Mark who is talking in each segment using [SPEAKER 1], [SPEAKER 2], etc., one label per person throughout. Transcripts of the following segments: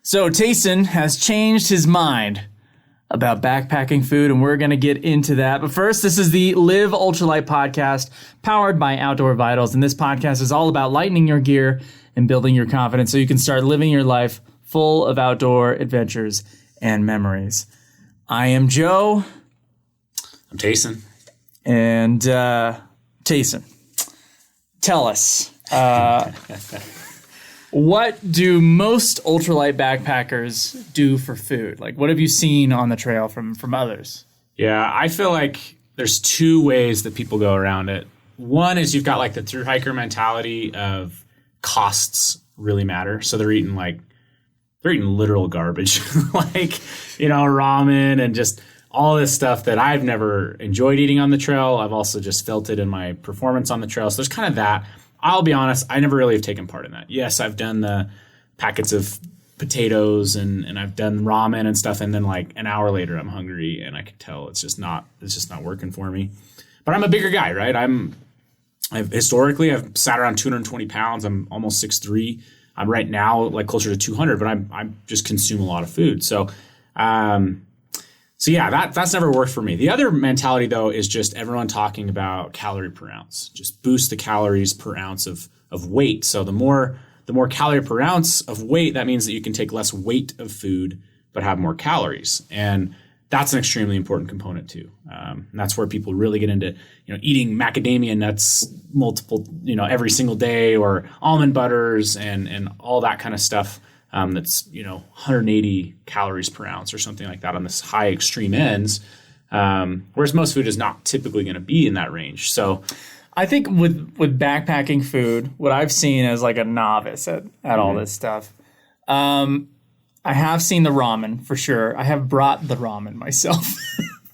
[SPEAKER 1] So Tayson has changed his mind about backpacking food, and we're going to get into that. But first, this is the Live Ultralight Podcast, powered by Outdoor Vitals. And this podcast is all about lightening your gear and building your confidence so you can start living your life full of outdoor adventures and memories. I am Joe.
[SPEAKER 2] I'm Tayson.
[SPEAKER 1] And Tayson, tell us, what do most ultralight backpackers do for food? Like, what have you seen on the trail from others?
[SPEAKER 2] Yeah, I feel like there's two ways that people go around it. One is you've got like the thru hiker mentality of costs really matter. So they're eating literal garbage, like, ramen and just all this stuff that I've never enjoyed eating on the trail. I've also just felt it in my performance on the trail. So there's kind of that. I'll be honest, I never really have taken part in that. Yes, I've done the packets of potatoes and I've done ramen and stuff, and then like an hour later I'm hungry and I can tell it's just not working for me. But I'm a bigger guy, right? I've sat around 220 pounds. I'm almost 6'3". I'm right now like closer to 200, but I just consume a lot of food. So yeah, that's never worked for me. The other mentality, though, is just everyone talking about calorie per ounce. Just boost the calories per ounce of weight. So the more calorie per ounce of weight, that means that you can take less weight of food but have more calories. And that's an extremely important component too. And that's where people really get into, eating macadamia nuts every single day, or almond butters and all that kind of stuff. That's 180 calories per ounce or something like that on this high extreme ends, whereas most food is not typically going to be in that range. So
[SPEAKER 1] I think with backpacking food, what I've seen as like a novice at all this stuff, I have seen the ramen for sure. I have brought the ramen myself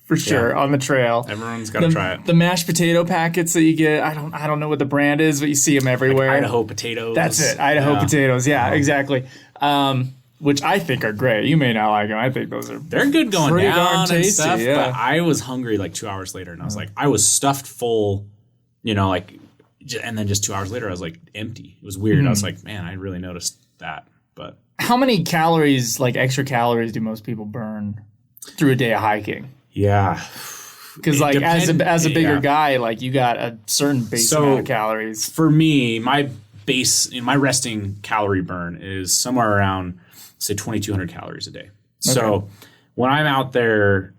[SPEAKER 1] for sure on the trail.
[SPEAKER 2] Everyone's got to try it.
[SPEAKER 1] The mashed potato packets that you get, I don't know what the brand is, but you see them everywhere.
[SPEAKER 2] Like Idaho potatoes.
[SPEAKER 1] That's it, Idaho potatoes. Yeah, exactly. Which I think are great. You may not like them. I think
[SPEAKER 2] they're good going down
[SPEAKER 1] tasty,
[SPEAKER 2] and stuff.
[SPEAKER 1] Yeah.
[SPEAKER 2] But I was hungry like 2 hours later, and I was like, I was stuffed full, and then just 2 hours later, I was like empty. It was weird. I was like, man, I really noticed that. But
[SPEAKER 1] how many calories, like extra calories, do most people burn through a day of hiking?
[SPEAKER 2] Yeah.
[SPEAKER 1] Because like as a bigger guy, like you got a certain base amount of calories.
[SPEAKER 2] For me, my resting calorie burn is somewhere around, say, 2,200 calories a day. Okay. So when I'm out there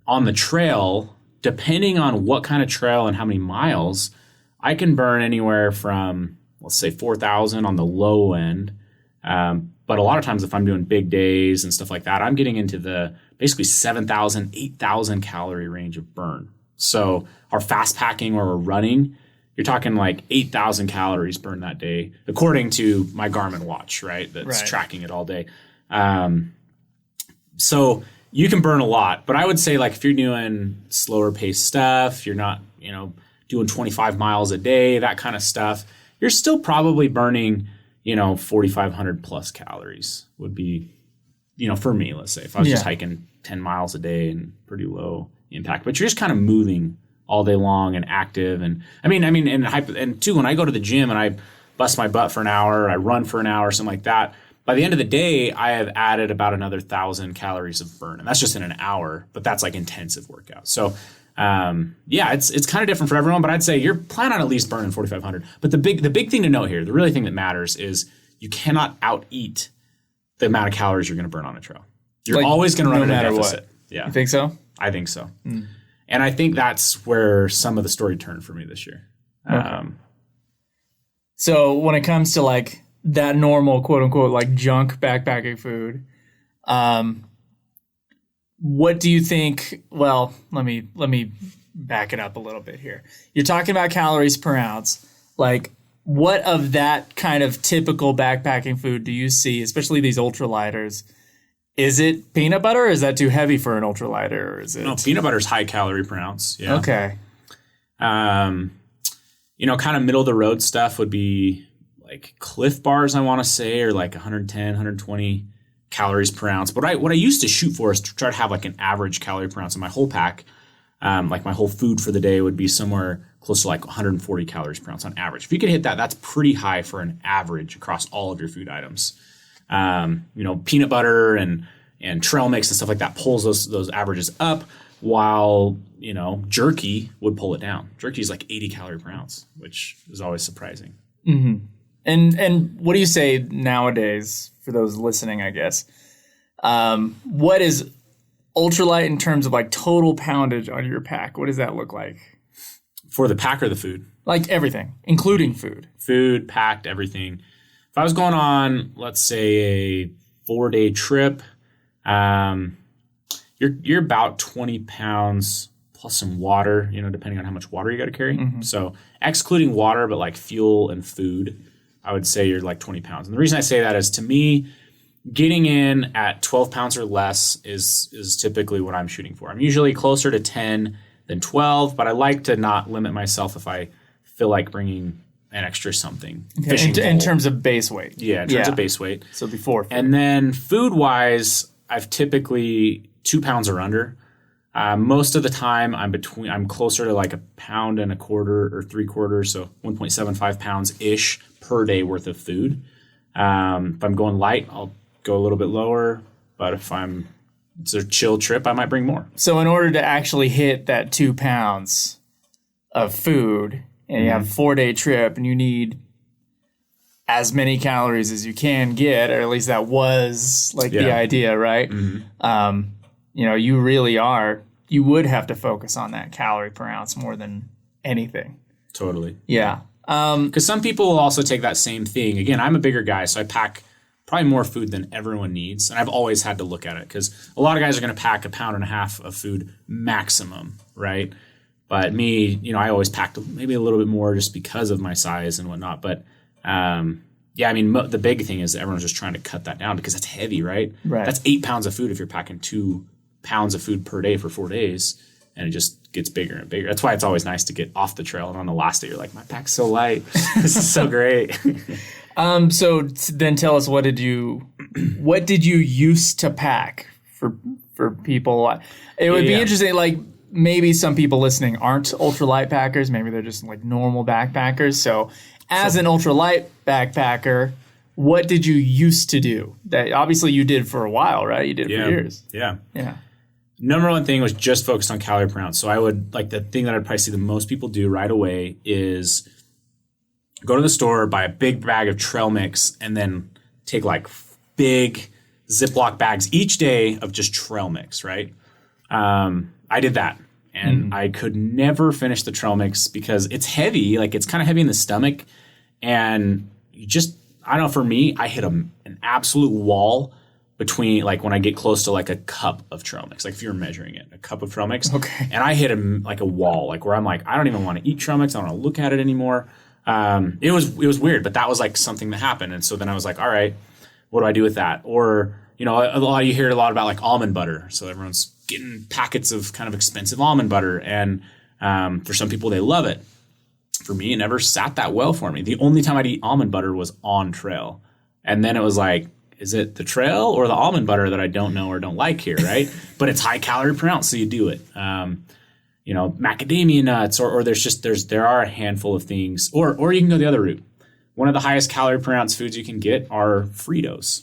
[SPEAKER 2] on the trail, depending on what kind of trail and how many miles, I can burn anywhere from, let's say, 4,000 on the low end. But a lot of times if I'm doing big days and stuff like that, I'm getting into the basically 7,000, 8,000 calorie range of burn. So our fast packing where we're running, you're talking like 8,000 calories burned that day, according to my Garmin watch, right? That's tracking it all day. So you can burn a lot, but I would say like if you're doing slower paced stuff, you're not, doing 25 miles a day, that kind of stuff, you're still probably burning, 4,500 plus calories would be, for me, let's say if I was just hiking 10 miles a day and pretty low impact, but you're just kind of moving all day long and active. And and too, when I go to the gym and I bust my butt for an hour, I run for an hour, something like that, by the end of the day, I have added about another 1,000 calories of burn. And that's just in an hour, but that's like intensive workout. So it's kind of different for everyone, but I'd say you're planning on at least burning 4,500. But the big thing to know here, the really thing that matters is you cannot out eat the amount of calories you're going to burn on a trail. You're always going to run at a deficit.
[SPEAKER 1] What?
[SPEAKER 2] Yeah.
[SPEAKER 1] You think so?
[SPEAKER 2] I think so. And I think that's where some of the story turned for me this year.
[SPEAKER 1] Okay. So when it comes to like that normal quote unquote like junk backpacking food, what do you think? Well, let me back it up a little bit here. You're talking about calories per ounce. Like, what of that kind of typical backpacking food do you see, especially these ultralighters? Is it peanut butter, or is that too heavy for an ultralighter? Or is it?
[SPEAKER 2] No, peanut butter is high calorie per ounce. Yeah.
[SPEAKER 1] Okay.
[SPEAKER 2] Kind of middle of the road stuff would be like Cliff Bars, I want to say, or like 110, 120 calories per ounce. But what I used to shoot for is to try to have like an average calorie per ounce in my whole pack. Like my whole food for the day would be somewhere close to like 140 calories per ounce on average. If you could hit that, that's pretty high for an average across all of your food items. peanut butter and trail mix and stuff like that pulls those averages up, while, jerky would pull it down. Jerky is like 80 calories per ounce, which is always surprising.
[SPEAKER 1] Mm-hmm. And what do you say nowadays for those listening, I guess? What is ultralight in terms of like total poundage on your pack? What does that look like?
[SPEAKER 2] For the pack or the food? Like
[SPEAKER 1] everything, including food.
[SPEAKER 2] Food, packed, everything. If I was going on, let's say, a 4-day trip, you're about 20 pounds plus some water, depending on how much water you got to carry. Mm-hmm. So excluding water, but like fuel and food, I would say you're like 20 pounds. And the reason I say that is, to me, getting in at 12 pounds or less is typically what I'm shooting for. I'm usually closer to 10 than 12, but I like to not limit myself if I feel like bringing an extra something.
[SPEAKER 1] Okay. In terms of base weight.
[SPEAKER 2] Yeah, in terms of base weight.
[SPEAKER 1] So before food.
[SPEAKER 2] And then food-wise, I've typically 2 pounds or under. Most of the time, I'm closer to like 1.25 pounds or 3/4, so 1.75 pounds-ish per day worth of food. If I'm going light, I'll go a little bit lower, but if it's a chill trip, I might bring more.
[SPEAKER 1] So in order to actually hit that 2 pounds of food, and you have a 4-day trip, and you need as many calories as you can get, or at least that was like the idea, right? Mm-hmm. You would have to focus on that calorie per ounce more than anything.
[SPEAKER 2] Totally.
[SPEAKER 1] Yeah.
[SPEAKER 2] Because some people will also take that same thing. Again, I'm a bigger guy, so I pack probably more food than everyone needs. And I've always had to look at it, because a lot of guys are going to pack 1.5 pounds of food maximum, right? But me, I always packed maybe a little bit more just because of my size and whatnot. But the big thing is that everyone's just trying to cut that down because that's heavy, right?
[SPEAKER 1] Right.
[SPEAKER 2] That's 8 pounds of food if you're packing 2 pounds of food per day for 4 days, and it just gets bigger and bigger. That's why it's always nice to get off the trail, and on the last day you're like, my pack's so light. This is so great.
[SPEAKER 1] So then tell us, what did you used to pack for people? It would be interesting, like maybe some people listening aren't ultralight packers, maybe they're just like normal backpackers. So as an ultralight backpacker, what did you used to do? That obviously you did for a while, right? You did it for years.
[SPEAKER 2] Yeah.
[SPEAKER 1] Yeah.
[SPEAKER 2] Number one thing was just focused on calorie per ounce. So I would, like, the thing that I'd probably see the most people do right away is go to the store, buy a big bag of trail mix, and then take like big Ziploc bags each day of just trail mix, right? I did that, and I could never finish the trail mix because it's heavy. Like, it's kind of heavy in the stomach, and I don't know, for me, I hit an absolute wall between, like, when I get close to like a cup of trail mix, like if you're measuring it, a cup of trail mix.
[SPEAKER 1] Okay.
[SPEAKER 2] And I hit like a wall, like where I'm like, I don't even want to eat trail mix. I don't want to look at it anymore. It was weird, but that was like something that happened. And so then I was like, all right, what do I do with that? Or, you hear a lot about like almond butter. So everyone's getting packets of kind of expensive almond butter. And for some people, they love it. For me, it never sat that well for me. The only time I'd eat almond butter was on trail. And then it was like, is it the trail or the almond butter that I don't know or don't like here, right? But it's high calorie per ounce, so you do it. Macadamia nuts, or there are a handful of things, or you can go the other route. One of the highest calorie per ounce foods you can get are Fritos.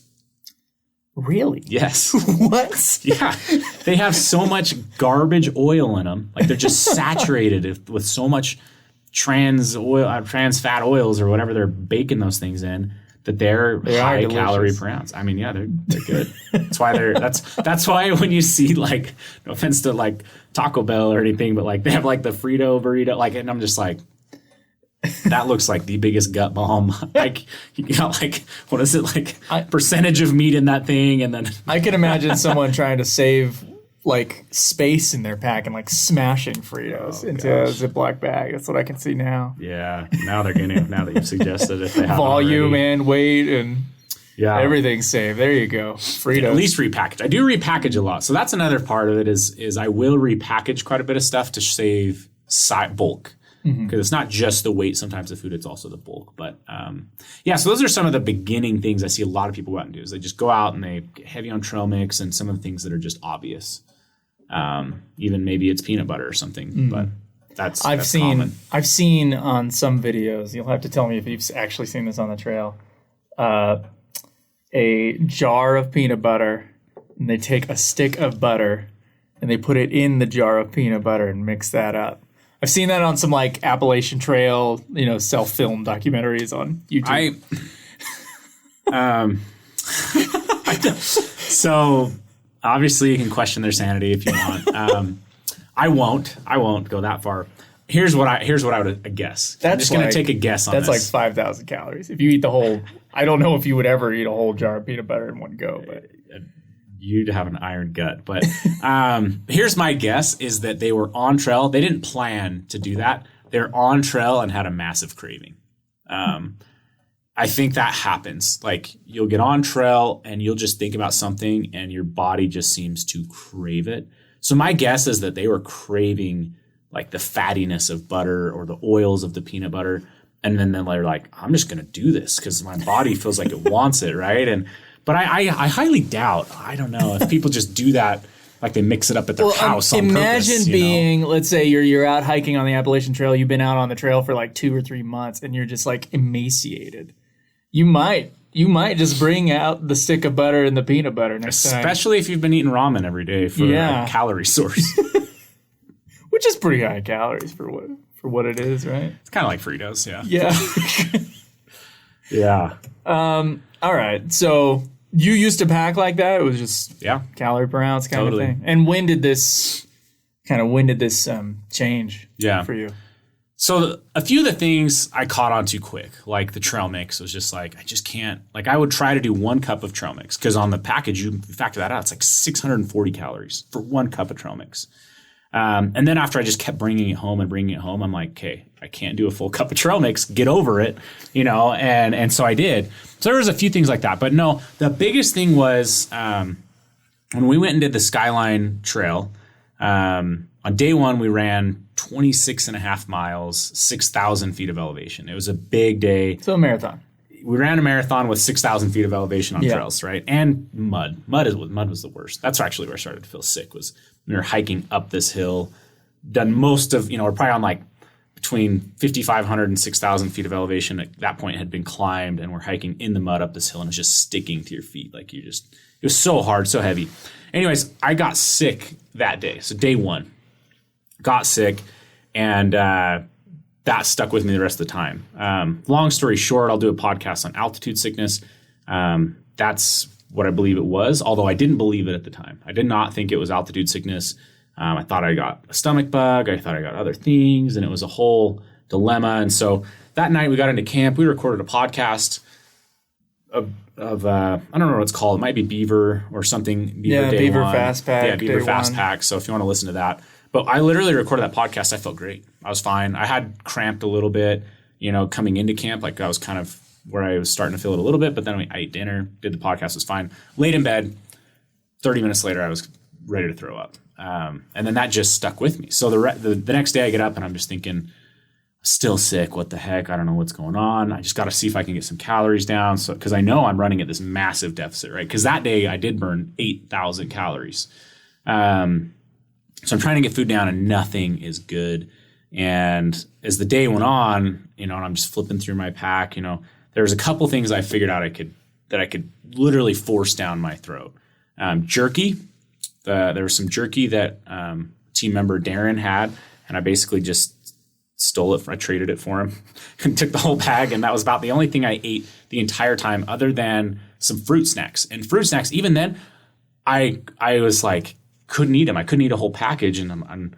[SPEAKER 1] Really?
[SPEAKER 2] Yes.
[SPEAKER 1] What?
[SPEAKER 2] Yeah. They have so much garbage oil in them. Like, they're just saturated with so much trans fat oils or whatever they're baking those things in, that they're high calorie per ounce. I mean, yeah, they're good. That's why when you see, like, no offense to like Taco Bell or anything, but like they have like the Frito burrito, like, and I'm just like, that looks like the biggest gut bomb. Like, you got like, what is it, like percentage of meat in that thing, and then
[SPEAKER 1] I can imagine someone trying to save like space in their pack and like smashing Fritos into a Ziploc bag. That's what I can see now.
[SPEAKER 2] Yeah, now they're getting, now that you've suggested, if they have
[SPEAKER 1] volume and weight and everything's saved. There you go. Fritos.
[SPEAKER 2] Yeah, at least repackage. I do repackage a lot, so that's another part of it. Is I will repackage quite a bit of stuff to save bulk, because it's not just the weight sometimes of food; it's also the bulk. But so those are some of the beginning things I see a lot of people go out and do. Is they just go out and they get heavy on trail mix and some of the things that are just obvious. Even maybe it's peanut butter or something, but that's common.
[SPEAKER 1] I've seen on some videos, you'll have to tell me if you've actually seen this on the trail, a jar of peanut butter and they take a stick of butter and they put it in the jar of peanut butter and mix that up. I've seen that on some like Appalachian Trail, self-film documentaries on YouTube.
[SPEAKER 2] So obviously you can question their sanity if you want. I won't go that far. Here's what I would guess. I'm just going to take a guess on this.
[SPEAKER 1] That's like 5,000 calories. If you eat the whole, I don't know if you would ever eat a whole jar of peanut butter in one go, but
[SPEAKER 2] you'd have an iron gut. But here's my guess is that they were on trail. They didn't plan to do that. They're on trail and had a massive craving. I think that happens. Like you'll get on trail and you'll just think about something and your body just seems to crave it. So my guess is that they were craving like the fattiness of butter or the oils of the peanut butter. And then they're like, I'm just going to do this because my body feels like it wants it, right? But I highly doubt, I don't know, if people just do that, like they mix it up at their house on purpose.
[SPEAKER 1] Imagine being, let's say you're out hiking on the Appalachian Trail, you've been out on the trail for like 2 or 3 months and you're just like emaciated. You might just bring out the stick of butter and the peanut butter next time.
[SPEAKER 2] Especially if you've been eating ramen every day for a calorie source.
[SPEAKER 1] Which is pretty high calories for what it is, right?
[SPEAKER 2] It's kind of like Fritos, yeah.
[SPEAKER 1] Yeah.
[SPEAKER 2] Yeah.
[SPEAKER 1] All right. So you used to pack like that? It was just calorie per ounce kind of thing? And when did this change for you?
[SPEAKER 2] So a few of the things I caught on too quick, like the trail mix, was just like, I just can't. Like I would try to do 1 cup of trail mix because on the package, you factor that out, it's like 640 calories for 1 cup of trail mix. And then after I just kept bringing it home, I'm like, okay, I can't do a full cup of trail mix. Get over it, and so I did. So there was a few things like that. But no, the biggest thing was when we went and did the Skyline Trail, on day 1, we ran 26 and a half miles, 6,000 feet of elevation. It was a big day.
[SPEAKER 1] So a marathon.
[SPEAKER 2] We ran a marathon with 6,000 feet of elevation on trails, right? And mud. Mud was the worst. That's actually where I started to feel sick was we were hiking up this hill, done most of, we're probably on like between 5,500 and 6,000 feet of elevation at that point had been climbed, and we're hiking in the mud up this hill and it's just sticking to your feet. Like it was so hard, so heavy. Anyways, I got sick that day. So day 1, got sick, and that stuck with me the rest of the time. Long story short, I'll do a podcast on altitude sickness. That's what I believe it was, although I didn't believe it at the time. I did not think it was altitude sickness. I thought I got a stomach bug. I thought I got other things, and it was a whole dilemma. And so that night we got into camp. We recorded a podcast of I don't know what it's called. It might be Beaver or something.
[SPEAKER 1] Beaver Fast Pack.
[SPEAKER 2] Yeah, Beaver Fast Pack. So if you want to listen to that. But I literally recorded that podcast. I felt great. I was fine. I had cramped a little bit, coming into camp. Like I was kind of where I was starting to feel it a little bit. But then I ate dinner, did the podcast, was fine. Laid in bed. 30 minutes later, I was ready to throw up. And then that just stuck with me. So the next day I get up and I'm just thinking, still sick. What the heck? I don't know what's going on. I just got to see if I can get some calories down. So, cause I know I'm running at this massive deficit, right? Cause that day I did burn 8,000 calories. So I'm trying to get food down and nothing is good. And as the day went on, and I'm just flipping through my pack, there was a couple things I figured out that I could literally force down my throat. Jerky. There was some jerky that team member Darren had, and I basically just stole it. I traded it for him and took the whole bag, and that was about the only thing I ate the entire time other than some fruit snacks. And fruit snacks, even then, I was like, couldn't eat them. I couldn't eat a whole package, and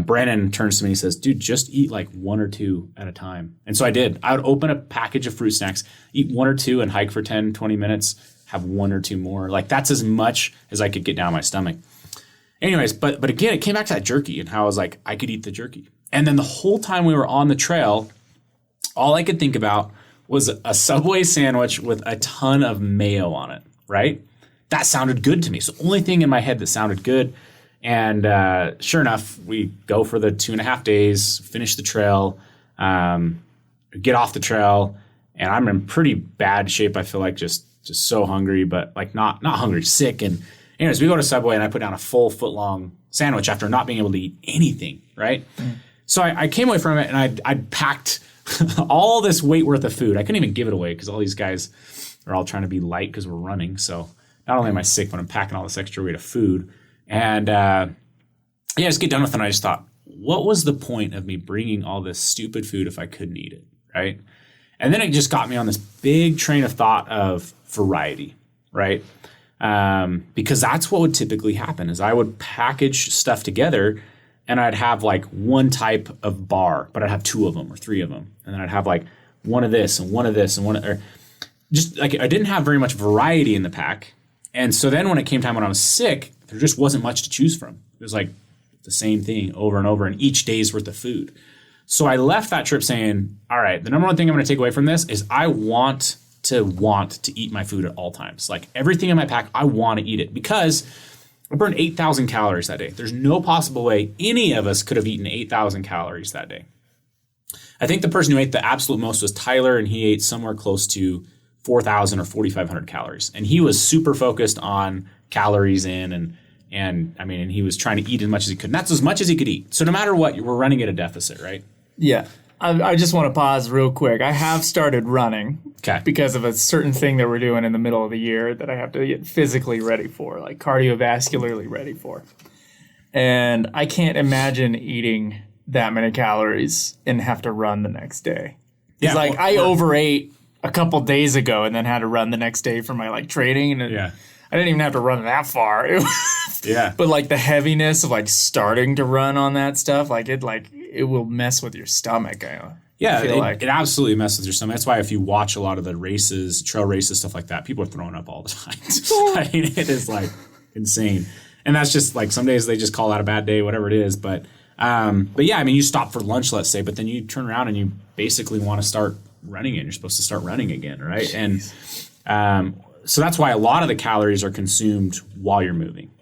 [SPEAKER 2] Brandon turns to me and he says, dude, just eat like 1 or 2 at a time. And so I did. I would open a package of fruit snacks, eat 1 or 2 and hike for 10, 20 minutes, have 1 or 2 more. Like that's as much as I could get down my stomach. Anyways, but again, it came back to that jerky and how I was like, I could eat the jerky. And then the whole time we were on the trail, all I could think about was a Subway sandwich with a ton of mayo on it, right? That sounded good to me. It's the only thing in my head that sounded good. And sure enough, we go for the 2.5 days, finish the trail, get off the trail, and I'm in pretty bad shape. I feel like just so hungry, but like not hungry, sick. And anyways, we go to Subway and I put down a full foot-long sandwich after not being able to eat anything, right? Mm. So I came away from it and I'd packed all this weight worth of food. I couldn't even give it away because all these guys They're all trying to be light because we're running. So not only am I sick, but I'm packing all this extra weight of food. And just get done with it. And I just thought, what was the point of me bringing all this stupid food if I couldn't eat it, right? And then it just got me on this big train of thought of variety, right? Because that's what would typically happen is I would package stuff together and I'd have like one type of bar, but I'd have 2 of them or 3 of them. And then I'd have like one of this and one of this and or just like I didn't have very much variety in the pack. And so then when it came time when I was sick, there just wasn't much to choose from. It was like the same thing over and over and each day's worth of food. So I left that trip saying, all right, the number one thing I'm going to take away from this is I want to eat my food at all times. Like everything in my pack, I want to eat it because I burned 8,000 calories that day. There's no possible way any of us could have eaten 8,000 calories that day. I think the person who ate the absolute most was Tyler, and he ate somewhere close to 4,000 or 4,500 calories. And he was super focused on calories in and he was trying to eat as much as he could. And that's as much as he could eat. So no matter what, we're running at a deficit, right?
[SPEAKER 1] Yeah. I just want to pause real quick. I have started running because of a certain thing that we're doing in the middle of the year that I have to get physically ready for, like cardiovascularly ready for. And I can't imagine eating that many calories and have to run the next day. It's I overate a couple days ago and then had to run the next day for my like training. And I didn't even have to run that far. But like the heaviness of like starting to run on that stuff, it will mess with your stomach.
[SPEAKER 2] It absolutely messes with your stomach. That's why if you watch a lot of the races, trail races, stuff like that, people are throwing up all the time. I mean, it is like insane. And that's just like some days they just call that a bad day, whatever it is. But yeah, I mean, you stop for lunch, let's say, but then you turn around and you basically want to start running again. You're supposed to start running again, right? Jeez. And so that's why a lot of the calories are consumed while you're moving.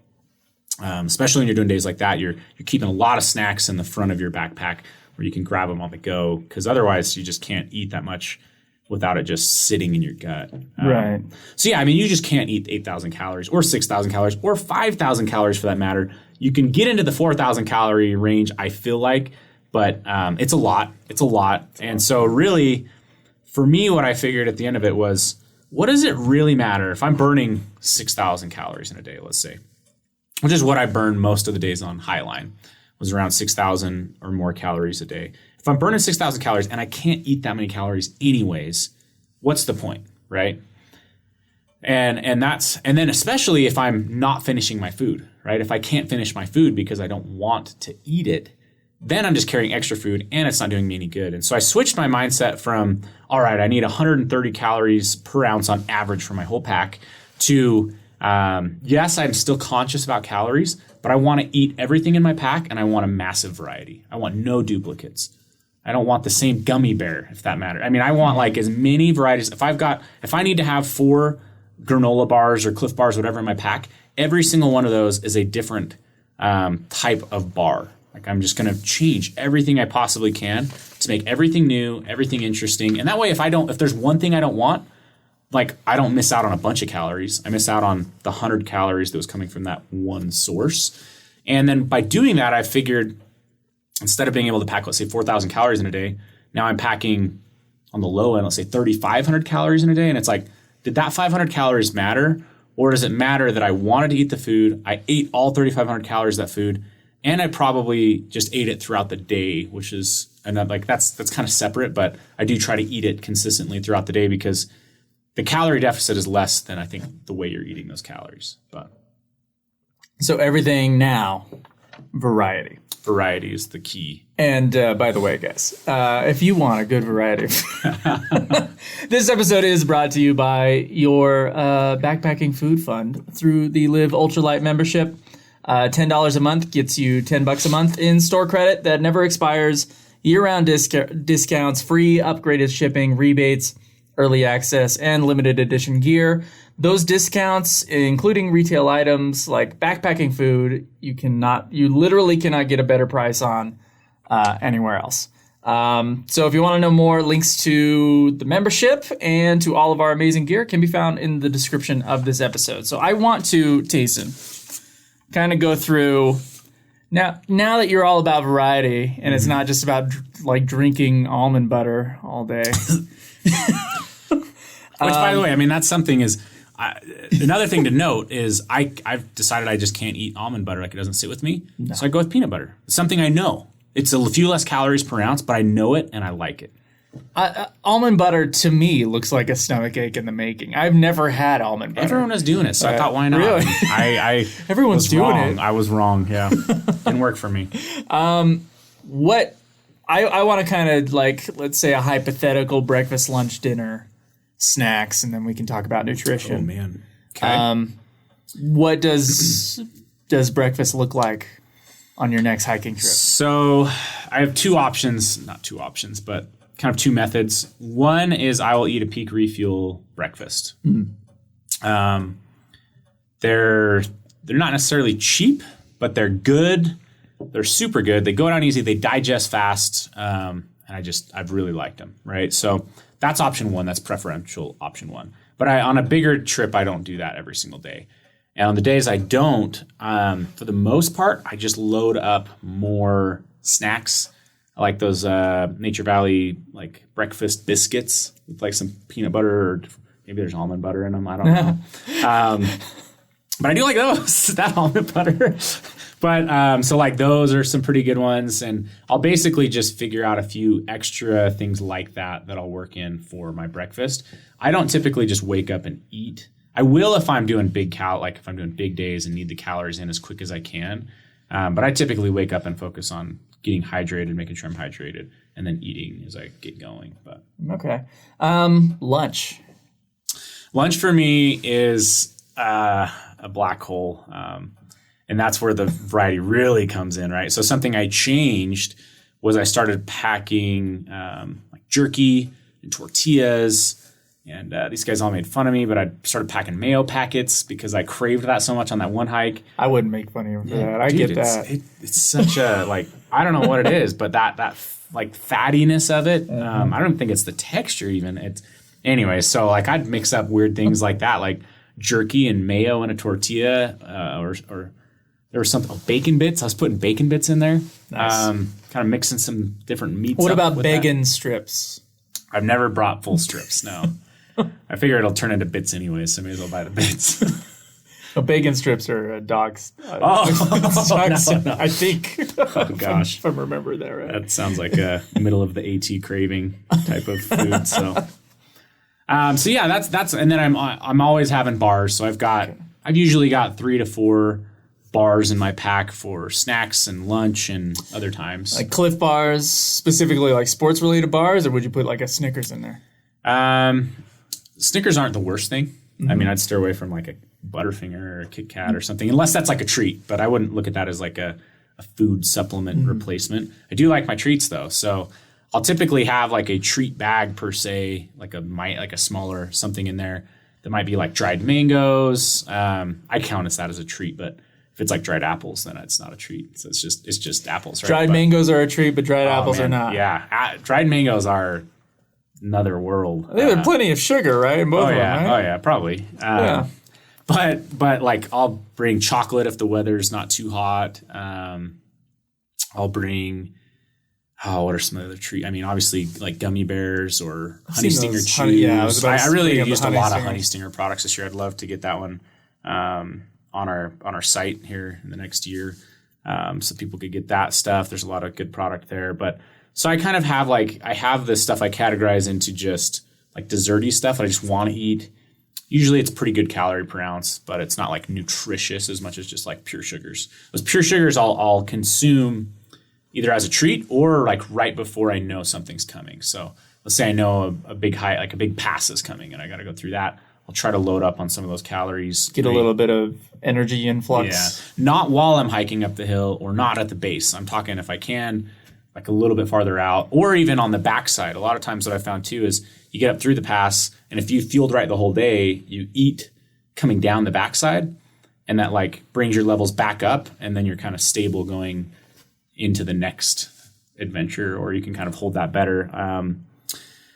[SPEAKER 2] Especially when you're doing days like that, you're keeping a lot of snacks in the front of your backpack where you can grab them on the go, because otherwise you just can't eat that much without it just sitting in your gut.
[SPEAKER 1] Right.
[SPEAKER 2] So yeah, I mean, you just can't eat 8,000 calories or 6,000 calories or 5,000 calories for that matter. You can get into the 4,000 calorie range, I feel like, but it's a lot. It's a lot. And so really, for me, what I figured at the end of it was, what does it really matter if I'm burning 6,000 calories in a day, let's say? Which is what I burned most of the days on Highline, was around 6,000 or more calories a day. If I'm burning 6,000 calories and I can't eat that many calories anyways, what's the point, right? And then especially if I'm not finishing my food, right? If I can't finish my food because I don't want to eat it, then I'm just carrying extra food and it's not doing me any good. And so I switched my mindset from, all right, I need 130 calories per ounce on average for my whole pack to, yes, I'm still conscious about calories, but I want to eat everything in my pack and I want a massive variety. I want no duplicates. I don't want the same gummy bear, if that matters. I mean, I want like as many varieties. If I need to have 4 granola bars or Cliff bars, whatever in my pack, every single one of those is a different type of bar. Like I'm just going to change everything I possibly can to make everything new, everything interesting. And that way, if there's one thing I don't want, like I don't miss out on a bunch of calories. I miss out on the 100 calories that was coming from that one source. And then by doing that, I figured instead of being able to pack, let's say 4,000 calories in a day, now I'm packing on the low end, let's say 3,500 calories in a day. And it's like, did that 500 calories matter? Or does it matter that I wanted to eat the food, I ate all 3,500 calories of that food, and I probably just ate it throughout the day, which is, and that's kind of separate, but I do try to eat it consistently throughout the day because the calorie deficit is less than I think the way you're eating those calories. But
[SPEAKER 1] so everything now, variety.
[SPEAKER 2] Variety is the key.
[SPEAKER 1] And by the way, guys, if you want a good variety, this episode is brought to you by your backpacking food fund through the LiveUltralightPodcast membership. $10 a month gets you $10 a month in store credit that never expires, year-round discounts, free upgraded shipping, rebates, early access, and limited edition gear. Those discounts, including retail items like backpacking food, you literally cannot get a better price on anywhere else. So if you want to know more, links to the membership and to all of our amazing gear can be found in the description of this episode. So I want to, Tayson, kind of go through now that you're all about variety and it's not just about like drinking almond butter all day.
[SPEAKER 2] Which, by the way, I mean, that's something is... another thing to note is I've decided I just can't eat almond butter. Like, it doesn't sit with me. No. So I go with peanut butter. It's something I know. It's a few less calories per ounce, but I know it and I like it.
[SPEAKER 1] Almond butter, to me, looks like a stomach ache in the making. I've never had almond butter.
[SPEAKER 2] Everyone was doing it, so I thought, why not?
[SPEAKER 1] Really? Everyone's doing
[SPEAKER 2] wrong.
[SPEAKER 1] it.
[SPEAKER 2] I was wrong, yeah. Didn't work for me.
[SPEAKER 1] What I want to kind of, like, let's say a hypothetical breakfast, lunch, dinner, snacks, and then we can talk about nutrition.
[SPEAKER 2] Oh, man. Okay.
[SPEAKER 1] What does breakfast look like on your next hiking trip?
[SPEAKER 2] So I have not two options, but kind of two methods. One is I will eat a peak refuel breakfast. They're not necessarily cheap, but they're good. They're super good. They go down easy. They digest fast. And I've really liked them, right? So that's option one. That's preferential option one. But on a bigger trip, I don't do that every single day. And on the days I don't, for the most part, I just load up more snacks. I like those Nature Valley like breakfast biscuits with like some peanut butter, or maybe there's almond butter in them. I don't know. But I do like those, that almond butter. But so like those are some pretty good ones. And I'll basically just figure out a few extra things like that I'll work in for my breakfast. I don't typically just wake up and eat. I will if I'm doing if I'm doing big days and need the calories in as quick as I can. But I typically wake up and focus on getting hydrated, making sure I'm hydrated, and then eating as I get going. But
[SPEAKER 1] okay. Lunch.
[SPEAKER 2] Lunch for me is a black hole. And that's where the variety really comes in, right? So something I changed was I started packing like jerky and tortillas. And these guys all made fun of me, but I started packing mayo packets because I craved that so much on that one hike.
[SPEAKER 1] I wouldn't make fun of you for that. I get that.
[SPEAKER 2] It's such a, like, I don't know what it is, but that like fattiness of it, I don't think it's the texture even. Anyway, so like I'd mix up weird things like that, like jerky and mayo in a tortilla, or there was something, bacon bits. I was putting bacon bits in there.
[SPEAKER 1] Nice.
[SPEAKER 2] Kind of mixing some different meats.
[SPEAKER 1] What about bacon strips?
[SPEAKER 2] I've never brought full strips, no. I figure it'll turn into bits anyway, so may as well buy the bits.
[SPEAKER 1] Well, bacon strips are dogs.
[SPEAKER 2] No.
[SPEAKER 1] I think.
[SPEAKER 2] Oh, gosh.
[SPEAKER 1] If I'm remembering that right.
[SPEAKER 2] That sounds like a middle of the AT craving type of food. So yeah, that's, and then I'm always having bars. So I've usually got 3 to 4 bars in my pack for snacks and lunch and other times.
[SPEAKER 1] Like Cliff bars, specifically like sports related bars, or would you put like a Snickers in there?
[SPEAKER 2] Snickers aren't the worst thing. Mm-hmm. I mean, I'd steer away from like a Butterfinger or a Kit Kat or something, unless that's like a treat, but I wouldn't look at that as like a food supplement replacement. I do like my treats though. So I'll typically have like a treat bag per se, like a smaller something in there that might be like dried mangoes. I count that as a treat, but if it's like dried apples, then it's not a treat. So it's just apples, right?
[SPEAKER 1] Dried mangoes are a treat, but dried apples are not.
[SPEAKER 2] Yeah. Dried mangoes are another world.
[SPEAKER 1] I think there's plenty of sugar, right? In both of them, right?
[SPEAKER 2] Oh yeah, probably.
[SPEAKER 1] Yeah.
[SPEAKER 2] But like I'll bring chocolate if the weather's not too hot. I'll bring what are some other treats? I mean, obviously like gummy bears or honey stinger chews. I really used a lot of honey stinger products this year. I'd love to get that one on our site here in the next year, so people could get that stuff. There's a lot of good product there. But so I kind of have I have this stuff I categorize into just like desserty stuff that I just want to eat. Usually it's pretty good calorie per ounce, but it's not like nutritious as much as just like pure sugars. Those pure sugars I'll consume either as a treat or like right before I know something's coming. So let's say I know a big high, like a big pass is coming and I got to go through that. I'll try to load up on some of those calories.
[SPEAKER 1] Get a little bit of energy influx.
[SPEAKER 2] Yeah. Not while I'm hiking up the hill or not at the base. I'm talking if I can, like a little bit farther out or even on the backside. A lot of times what I found too is you get up through the pass and if you fueled right the whole day, you eat coming down the backside and that like brings your levels back up and then you're kind of stable going into the next adventure, or you can kind of hold that better.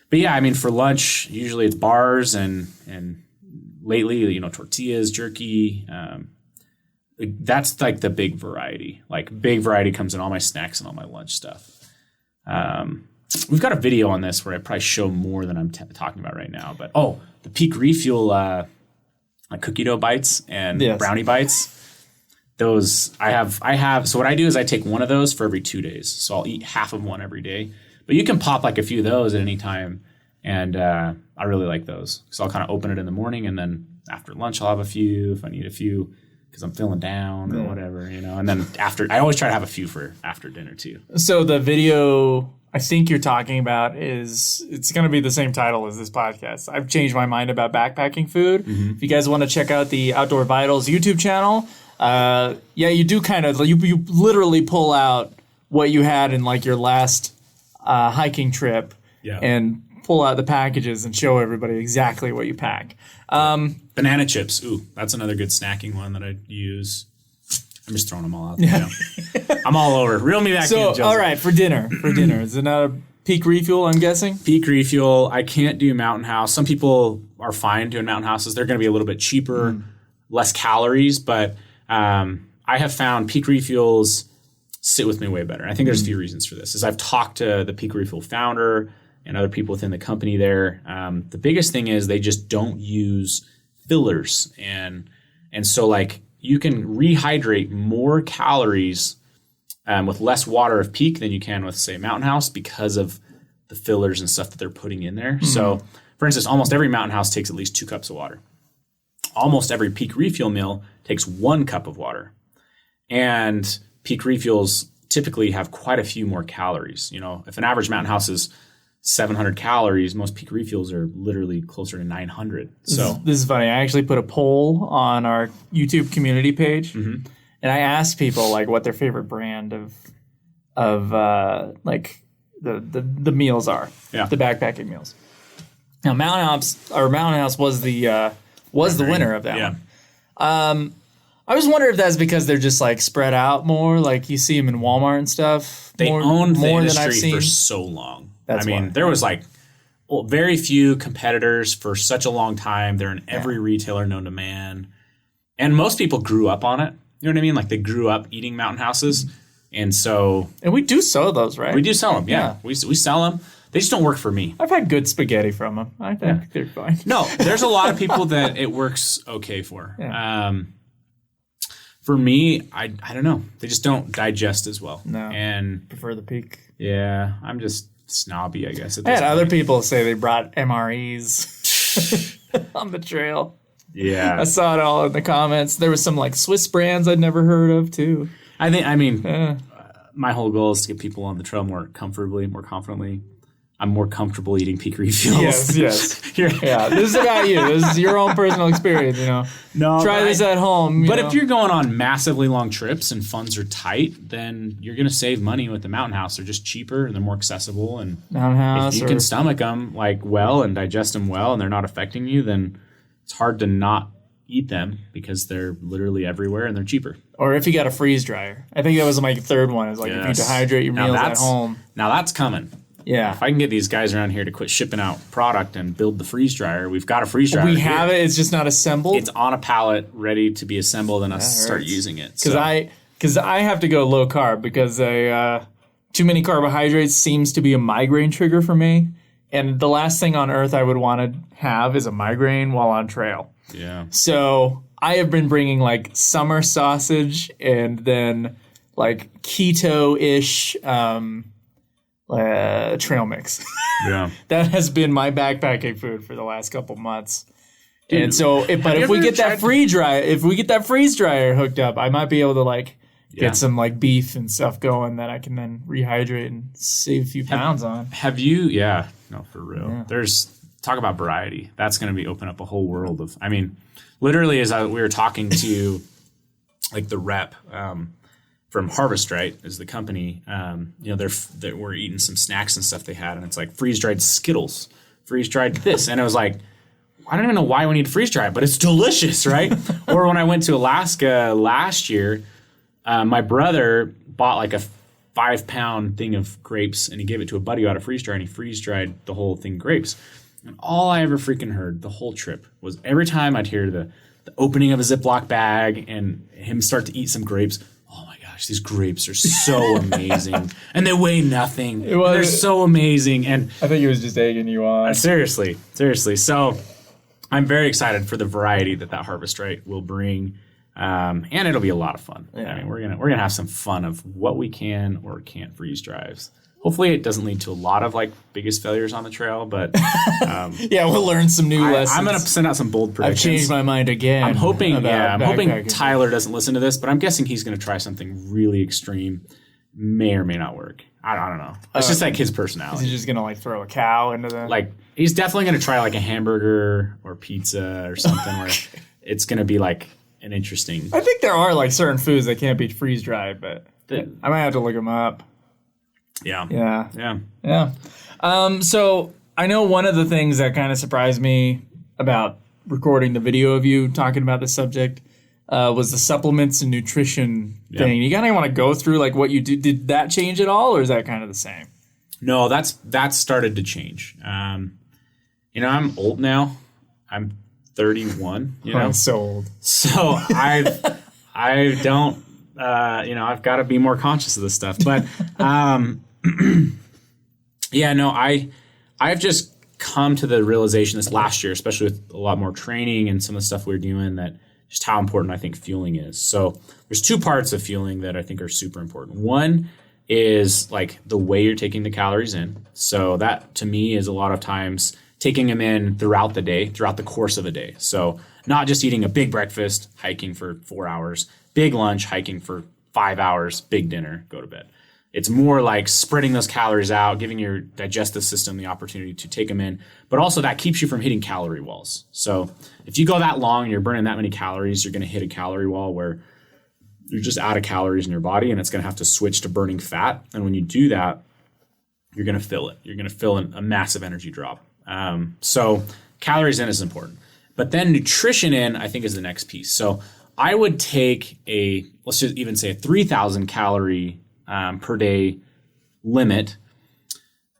[SPEAKER 2] But yeah, I mean, for lunch, usually it's bars and lately, tortillas, jerky. That's like the big variety. Like big variety comes in all my snacks and all my lunch stuff. We've got a video on this where I probably show more than I'm talking about right now. But the Peak Refuel like cookie dough bites and brownie bites. Those I have. So what I do is I take one of those for every 2 days. So I'll eat half of one every day. But you can pop like a few of those at any time. And I really like those. So I'll kind of open it in the morning, and then after lunch I'll have a few if I need a few because I'm feeling down or whatever, And then I always try to have a few for after dinner too.
[SPEAKER 1] So the video I think you're talking about it's going to be the same title as this podcast. I've changed my mind about backpacking food. Mm-hmm. If you guys want to check out the Outdoor Vitals YouTube channel, you do kind of you literally pull out what you had in like your last hiking trip and pull out the packages and show everybody exactly what you pack.
[SPEAKER 2] Banana chips. Ooh, that's another good snacking one that I use. I'm just throwing them all out there. I'm all over. Reel me back in, Joseph.
[SPEAKER 1] All right, for dinner. Is it not a Peak Refuel, I'm guessing?
[SPEAKER 2] Peak Refuel. I can't do Mountain House. Some people are fine doing Mountain Houses. They're going to be a little bit cheaper, less calories, but I have found Peak Refuels sit with me way better. I think there's a few reasons for this. As I've talked to the Peak Refuel founder and other people within the company there, the biggest thing is they just don't use fillers. And so like you can rehydrate more calories with less water of Peak than you can with, say, Mountain House because of the fillers and stuff that they're putting in there. Mm-hmm. So, for instance, almost every Mountain House takes at least 2 cups of water. Almost every Peak Refuel meal takes 1 cup of water. And Peak Refuels typically have quite a few more calories. If an average Mountain House is 700 calories, most Peak Refuels are literally closer to 900. So
[SPEAKER 1] this is funny. I actually put a poll on our YouTube community page, and I asked people like what their favorite brand of like the meals are, the backpacking meals. Now Mountain House was the winner of that one. I was wondering if that's because they're just like spread out more, like you see them in Walmart and stuff.
[SPEAKER 2] They owned the industry for so long. There was very few competitors for such a long time. They're in every retailer known to man. And most people grew up on it. You know what I mean? Like they grew up eating Mountain Houses. And
[SPEAKER 1] we do sell those, right?
[SPEAKER 2] We do sell them, yeah. We sell them. They just don't work for me.
[SPEAKER 1] I've had good spaghetti from them. I think they're fine.
[SPEAKER 2] No, there's a lot of people that it works okay for. Yeah. For me, I don't know. They just don't digest as well.
[SPEAKER 1] No,
[SPEAKER 2] and
[SPEAKER 1] prefer the Peak.
[SPEAKER 2] Yeah, I'm just snobby, I guess.
[SPEAKER 1] I had other people say they brought MREs on the trail.
[SPEAKER 2] Yeah.
[SPEAKER 1] I saw it all in the comments. There was some like Swiss brands I'd never heard of too.
[SPEAKER 2] My whole goal is to get people on the trail more confidently. I'm more comfortable eating Peak Refuels.
[SPEAKER 1] Yes. Yeah, this is about you. This is your own personal experience,
[SPEAKER 2] No,
[SPEAKER 1] try this at home.
[SPEAKER 2] But if you're going on massively long trips and funds are tight, then you're going to save money with the Mountain House. They're just cheaper and they're more accessible. And
[SPEAKER 1] Mountain House,
[SPEAKER 2] if you can stomach them and digest them well, and they're not affecting you, then it's hard to not eat them because they're literally everywhere and they're cheaper.
[SPEAKER 1] Or if you got a freeze dryer. I think that was my third one. Is like if you dehydrate your meals at home.
[SPEAKER 2] Now that's coming.
[SPEAKER 1] Yeah.
[SPEAKER 2] If I can get these guys around here to quit shipping out product and build the freeze dryer, we've got a freeze dryer.
[SPEAKER 1] We have it. It's just not assembled.
[SPEAKER 2] It's on a pallet, ready to be assembled, and us start using it.
[SPEAKER 1] Because I have to go low carb because too many carbohydrates seems to be a migraine trigger for me. And the last thing on earth I would want to have is a migraine while on trail.
[SPEAKER 2] Yeah.
[SPEAKER 1] So I have been bringing like summer sausage and then like keto-ish trail mix.
[SPEAKER 2] Yeah.
[SPEAKER 1] That has been my backpacking food for the last couple months. Dude, and so if we get that freeze dryer hooked up, I might be able to get some like beef and stuff going that I can then rehydrate and save a few pounds on.
[SPEAKER 2] Have you? Yeah. No, for real. Yeah. There's talk about variety. That's going to be open up a whole world of, literally as we were talking to like the rep, from Harvest Right is the company. They were eating some snacks and stuff they had, and it's like freeze dried Skittles, freeze dried this, and it was like, I don't even know why we need to freeze dry it, but it's delicious, right? Or when I went to Alaska last year, my brother bought like a 5-pound thing of grapes, and he gave it to a buddy who had a freeze dryer, and he freeze dried the whole thing grapes. And all I ever freaking heard the whole trip was every time I'd hear the opening of a Ziploc bag and him start to eat some grapes. These grapes are so amazing, and they weigh nothing. They're so amazing, and
[SPEAKER 1] I think he was just egging you on.
[SPEAKER 2] Seriously. So I'm very excited for the variety that harvest right will bring. And it'll be a lot of fun. Yeah. I mean, we're gonna have some fun of what we can or can't freeze drives. Hopefully it doesn't lead to a lot of like biggest failures on the trail, but
[SPEAKER 1] yeah, we'll learn some new lessons.
[SPEAKER 2] I'm going to send out some bold predictions.
[SPEAKER 1] I've changed my mind again.
[SPEAKER 2] I'm hoping Tyler doesn't listen to this, but I'm guessing he's going to try something really extreme. May or may not work. I don't know. It's just like his personality.
[SPEAKER 1] Is he just going to like throw a cow into the...
[SPEAKER 2] Like he's definitely going to try like a hamburger or pizza or something where it's going to be like an interesting...
[SPEAKER 1] I think there are like certain foods that can't be freeze dried, but I might have to look them up.
[SPEAKER 2] Yeah.
[SPEAKER 1] So I know one of the things that kind of surprised me about recording the video of you talking about this subject was the supplements and nutrition thing. You kind of want to go through like what you do. Did that change at all, or is that kind of the same?
[SPEAKER 2] No, that's started to change. I'm old now. I'm 31.
[SPEAKER 1] I'm so old.
[SPEAKER 2] So I don't. I've got to be more conscious of this stuff. But I've just come to the realization this last year, especially with a lot more training and some of the stuff we're doing, that just how important I think fueling is. So there's two parts of fueling that I think are super important. One is like the way you're taking the calories in. So that to me is a lot of times taking them in throughout the day, throughout the course of a day. So not just eating a big breakfast, hiking for 4 hours, big lunch, hiking for 5 hours, big dinner, go to bed. It's more like spreading those calories out, giving your digestive system the opportunity to take them in, but also that keeps you from hitting calorie walls. So if you go that long and you're burning that many calories, you're going to hit a calorie wall where you're just out of calories in your body, and it's going to have to switch to burning fat. And when you do that, you're going to fill it. You're going to fill a massive energy drop. So calories in is important. But then nutrition in, I think, is the next piece. So I would take let's just even say a 3,000 calorie per day limit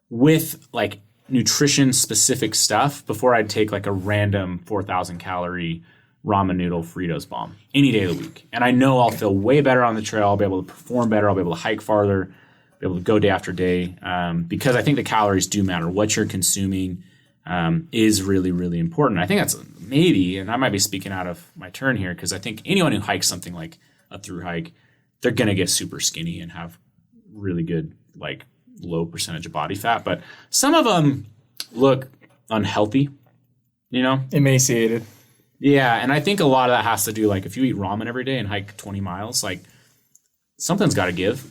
[SPEAKER 2] with like nutrition specific stuff before I'd take like a random 4,000 calorie ramen noodle Fritos bomb any day of the week. And I know I'll feel way better on the trail. I'll be able to perform better. I'll be able to hike farther, be able to go day after day, because I think the calories do matter. What you're consuming is really, really important. I think that's maybe, and I might be speaking out of my turn here, because I think anyone who hikes something like a thru hike, they're going to get super skinny and have really good, like low percentage of body fat. But some of them look unhealthy,
[SPEAKER 1] emaciated.
[SPEAKER 2] Yeah. And I think a lot of that has to do, like, if you eat ramen every day and hike 20 miles, like something's got to give,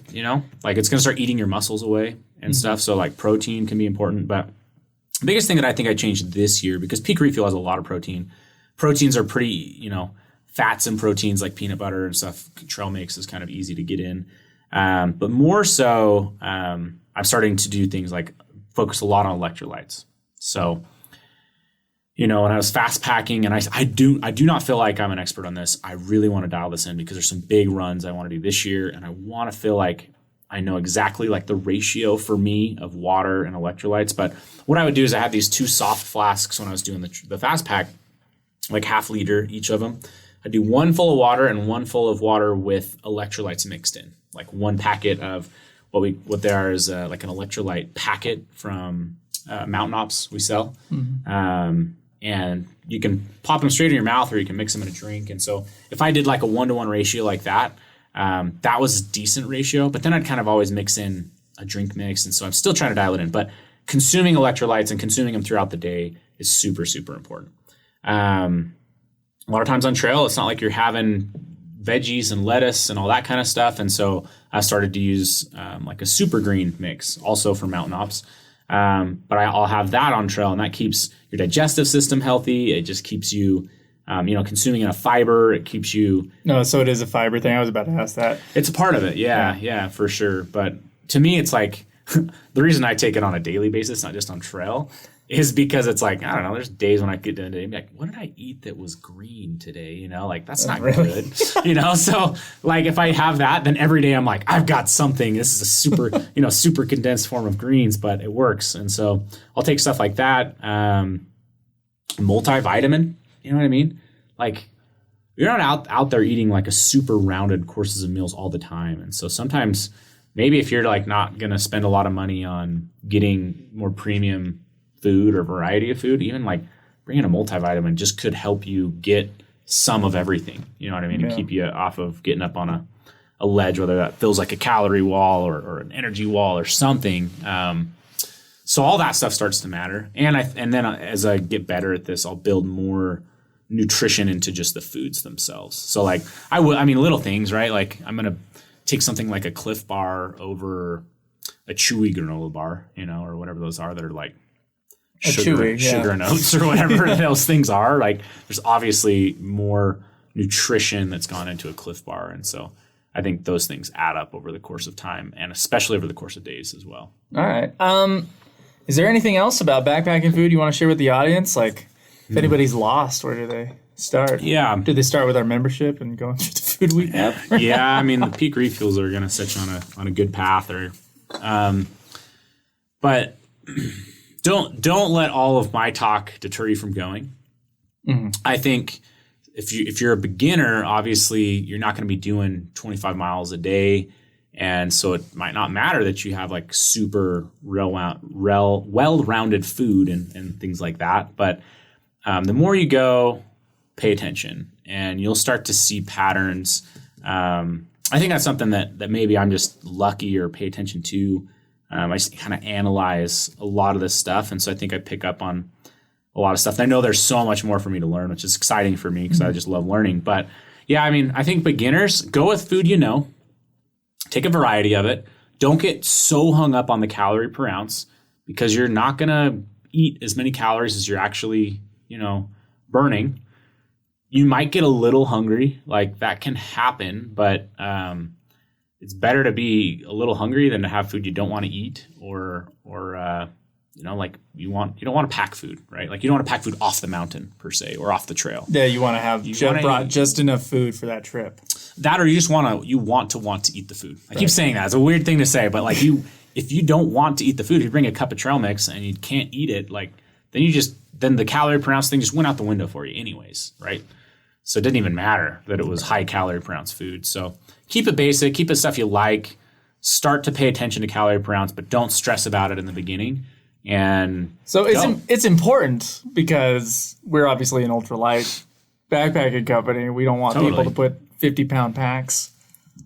[SPEAKER 2] like it's going to start eating your muscles away and stuff. So like protein can be important. But the biggest thing that I think I changed this year, because Peak Refuel has a lot of protein. Proteins are pretty, fats and proteins like peanut butter and stuff, trail mix is kind of easy to get in. But more so, I'm starting to do things like focus a lot on electrolytes. So, when I was fast packing, and I do not feel like I'm an expert on this. I really want to dial this in because there's some big runs I want to do this year, and I want to feel like I know exactly like the ratio for me of water and electrolytes. But what I would do is I had these two soft flasks when I was doing the fast pack, like half liter each of them. I do one full of water and one full of water with electrolytes mixed in, like one packet of what there is like an electrolyte packet from Mountain Ops we sell. Mm-hmm. And you can pop them straight in your mouth, or you can mix them in a drink. And so if I did like a 1-to-1 ratio like that, that was a decent ratio. But then I'd kind of always mix in a drink mix. And so I'm still trying to dial it in. But consuming electrolytes and consuming them throughout the day is super, super important. A lot of times on trail, it's not like you're having veggies and lettuce and all that kind of stuff. And so I started to use like a super green mix, also from Mountain Ops. But I'll have that on trail, and that keeps your digestive system healthy. It just keeps you, consuming enough fiber. It keeps you.
[SPEAKER 1] No, so it is a fiber thing. I was about to ask that.
[SPEAKER 2] It's a part of it. Yeah, for sure. But to me, it's like the reason I take it on a daily basis, not just on trail, is because it's like, I don't know, there's days when I get into the day and be like, what did I eat that was green today? Like, that's not
[SPEAKER 1] really
[SPEAKER 2] good. So like if I have that, then every day I'm like, I've got something. This is a super, super condensed form of greens, but it works. And so I'll take stuff like that. Multivitamin, you know what I mean? Like, you're not out there eating like a super rounded courses of meals all the time. And so sometimes maybe if you're like not going to spend a lot of money on getting more premium food or variety of food, even like bringing a multivitamin just could help you get some of everything. You know what I mean? And keep you off of getting up on a ledge, whether that feels like a calorie wall or an energy wall or something. So all that stuff starts to matter. And then as I get better at this, I'll build more nutrition into just the foods themselves. So like little things, right? Like I'm going to take something like a Cliff Bar over a Chewy granola bar, or whatever those are that are like sugar and oats or whatever those things are. Like there's obviously more nutrition that's gone into a Cliff Bar. And so I think those things add up over the course of time and especially over the course of days as well.
[SPEAKER 1] All right. Is there anything else about backpacking food you want to share with the audience? Like if anybody's lost, where do they start?
[SPEAKER 2] Yeah.
[SPEAKER 1] Do they start with our membership and going through the food we have?
[SPEAKER 2] Yeah. I mean, the peak refuels are going to set you on a good path but don't let all of my talk deter you from going. Mm-hmm. I think if you're a beginner, obviously you're not going to be doing 25 miles a day. And so it might not matter that you have like super well-rounded food and things like that. But the more you go, pay attention and you'll start to see patterns. I think that's something that maybe I'm just lucky or pay attention to. I just kind of analyze a lot of this stuff. And so I think I pick up on a lot of stuff. And I know there's so much more for me to learn, which is exciting for me because I just love learning. But yeah, I mean, I think beginners, go with food take a variety of it. Don't get so hung up on the calorie per ounce because you're not going to eat as many calories as you're actually, burning. You might get a little hungry, like that can happen, but it's better to be a little hungry than to have food you don't want to eat or like you don't want to pack food, right? Like you don't want to pack food off the mountain per se or off the trail.
[SPEAKER 1] Yeah, you want to have brought just enough food for that trip.
[SPEAKER 2] That or you just want to eat the food. I keep saying that. It's a weird thing to say, but like if you don't want to eat the food, if you bring a cup of trail mix and you can't eat it, like then the calorie per ounce thing just went out the window for you anyways, right? So it didn't even matter that it was high calorie per ounce food. So keep it basic, keep it stuff you like, start to pay attention to calorie per ounce, but don't stress about it in the beginning. And
[SPEAKER 1] so it's important because we're obviously an ultralight backpacking company. We don't want people to put 50-pound packs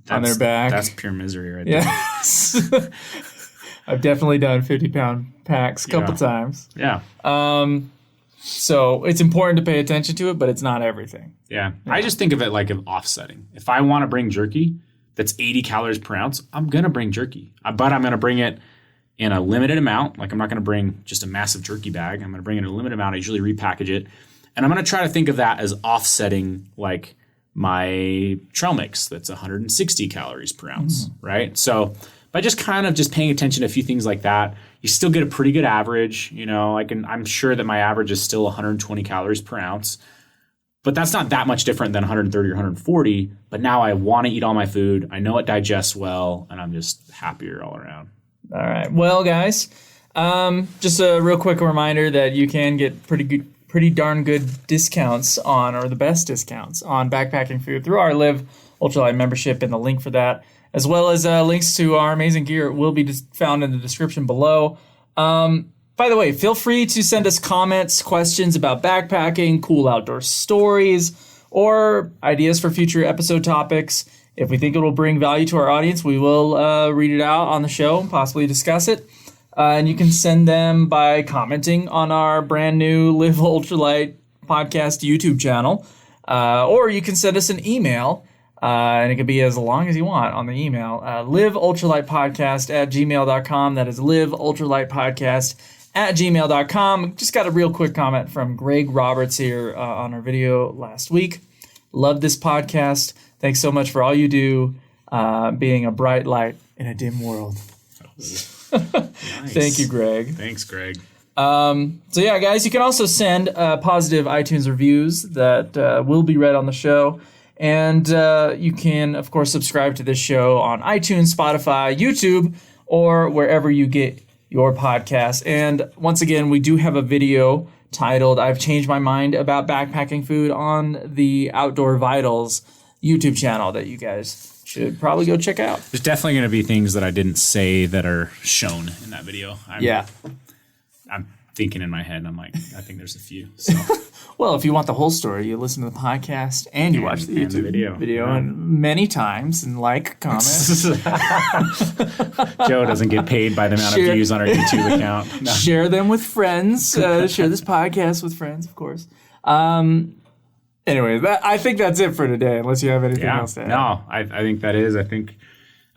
[SPEAKER 1] on their back.
[SPEAKER 2] That's pure misery right
[SPEAKER 1] there. I've definitely done 50-pound packs a couple times.
[SPEAKER 2] Yeah.
[SPEAKER 1] So it's important to pay attention to it, but it's not everything.
[SPEAKER 2] Yeah. I just think of it like an offsetting. If I want to bring jerky that's 80 calories per ounce, I'm going to bring jerky. But I'm going to bring it in a limited amount. Like I'm not going to bring just a massive jerky bag. I'm going to bring it in a limited amount. I usually repackage it. And I'm going to try to think of that as offsetting like my trail mix that's 160 calories per ounce, right? So by just kind of just paying attention to a few things like that, you still get a pretty good average. I'm sure that my average is still 120 calories per ounce, but that's not that much different than 130 or 140. But now I want to eat all my food. I know it digests well, and I'm just happier all around.
[SPEAKER 1] All right. Well, guys, just a real quick reminder that you can get pretty darn good discounts the best discounts on backpacking food through our Live Ultralight membership, and the link for that, as well as links to our amazing gear, will be found in the description below. By the way, feel free to send us comments, questions about backpacking, cool outdoor stories, or ideas for future episode topics. If we think it will bring value to our audience, we will read it out on the show and possibly discuss it. And you can send them by commenting on our brand new Live Ultralight Podcast YouTube channel. Or you can send us an email, and it can be as long as you want on the email. LiveUltralightPodcast@gmail.com. That is LiveUltralightPodcast@gmail.com. Just got a real quick comment from Greg Roberts here on our video last week. Love this podcast. Thanks so much for all you do, being a bright light in a dim world.
[SPEAKER 2] Nice.
[SPEAKER 1] Thank you, Greg.
[SPEAKER 2] Thanks, Greg.
[SPEAKER 1] So yeah, guys, you can also send positive iTunes reviews that will be read on the show. And you can, of course, subscribe to this show on iTunes, Spotify, YouTube, or wherever you get your podcasts. And once again, we do have a video titled "I've Changed My Mind About Backpacking Food" on the Outdoor Vitals YouTube channel that you guys should probably go check out.
[SPEAKER 2] There's definitely going to be things that I didn't say that are shown in that video. I'm thinking in my head, and I'm like, I think there's a few. So.
[SPEAKER 1] Well, if you want the whole story, you listen to the podcast and you watch the YouTube video and many times and comment.
[SPEAKER 2] Joe doesn't get paid by the amount of views on our YouTube account. No.
[SPEAKER 1] Share them with friends. Share this podcast with friends, of course. Anyway, I think that's it for today, unless you have anything else to add.
[SPEAKER 2] No, I think that is. I think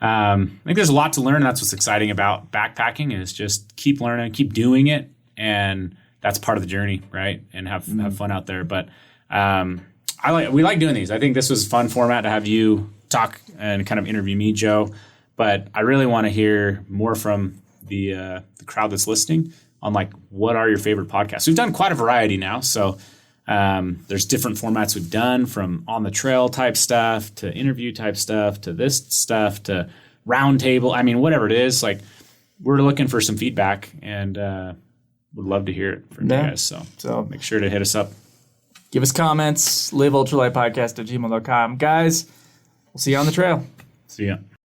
[SPEAKER 2] there's a lot to learn. That's what's exciting about backpacking is just keep learning, keep doing it, and that's part of the journey, right? And have fun out there. But we like doing these. I think this was a fun format to have you talk and kind of interview me, Joe. But I really want to hear more from the crowd that's listening on like what are your favorite podcasts. We've done quite a variety now, so there's different formats we've done, from on the trail type stuff to interview type stuff to this stuff to roundtable. I mean, whatever it is, like we're looking for some feedback and would love to hear it from you guys. So make sure to hit us up.
[SPEAKER 1] Give us comments. LiveUltralightPodcast@gmail.com. Guys, we'll see you on the trail.
[SPEAKER 2] See ya.